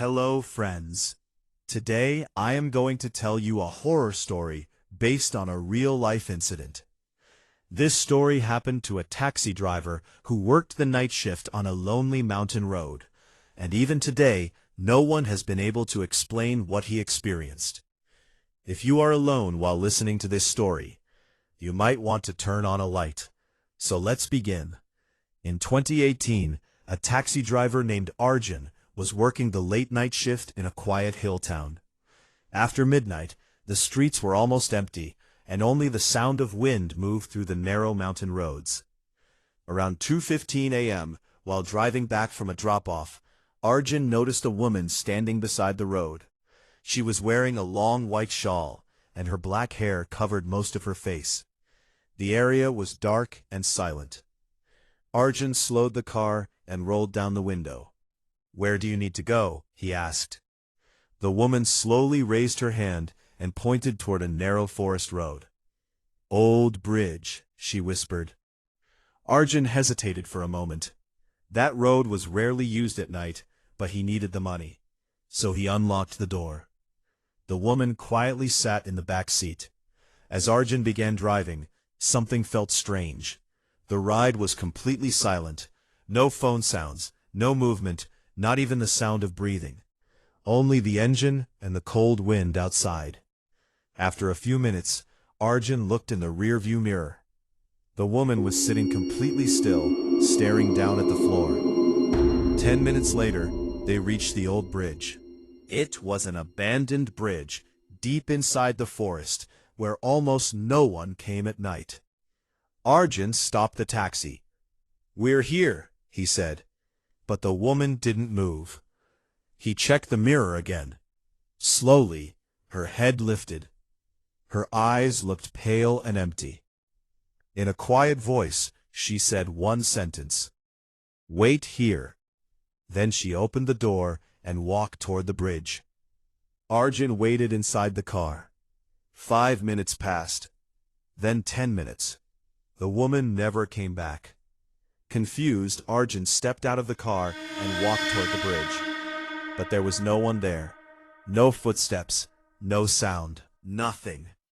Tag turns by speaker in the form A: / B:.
A: Hello, friends. Today, I am going to tell you a horror story based on a real-life incident. This story happened to a taxi driver who worked the night shift on a lonely mountain road, and even today, no one has been able to explain what he experienced. If you are alone while listening to this story, you might want to turn on a light. So let's begin. In 2018, a taxi driver named Arjun was working the late-night shift in a quiet hill town. After midnight, the streets were almost empty, and only the sound of wind moved through the narrow mountain roads. Around 2:15 a.m., while driving back from a drop-off, Arjun noticed a woman standing beside the road. She was wearing a long white shawl, and her black hair covered most of her face. The area was dark and silent. Arjun slowed the car and rolled down the window. "Where do you need to go?" he asked. The woman slowly raised her hand and pointed toward a narrow forest road. "Old Bridge," she whispered. Arjun hesitated for a moment. That road was rarely used at night, but he needed the money. So he unlocked the door. The woman quietly sat in the back seat. As Arjun began driving, something felt strange. The ride was completely silent. No phone sounds, no movement, not even the sound of breathing. Only the engine and the cold wind outside. After a few minutes, Arjun looked in the rear-view mirror. The woman was sitting completely still, staring down at the floor. 10 minutes later, they reached the old bridge. It was an abandoned bridge, deep inside the forest, where almost no one came at night. Arjun stopped the taxi. "We're here," he said. But the woman didn't move. He checked the mirror again. Slowly, her head lifted. Her eyes looked pale and empty. In a quiet voice, she said one sentence. "Wait here." Then she opened the door and walked toward the bridge. Arjun waited inside the car. 5 minutes passed. Then 10 minutes. The woman never came back. Confused, Arjun stepped out of the car and walked toward the bridge. But there was no one there. No footsteps, no sound, nothing.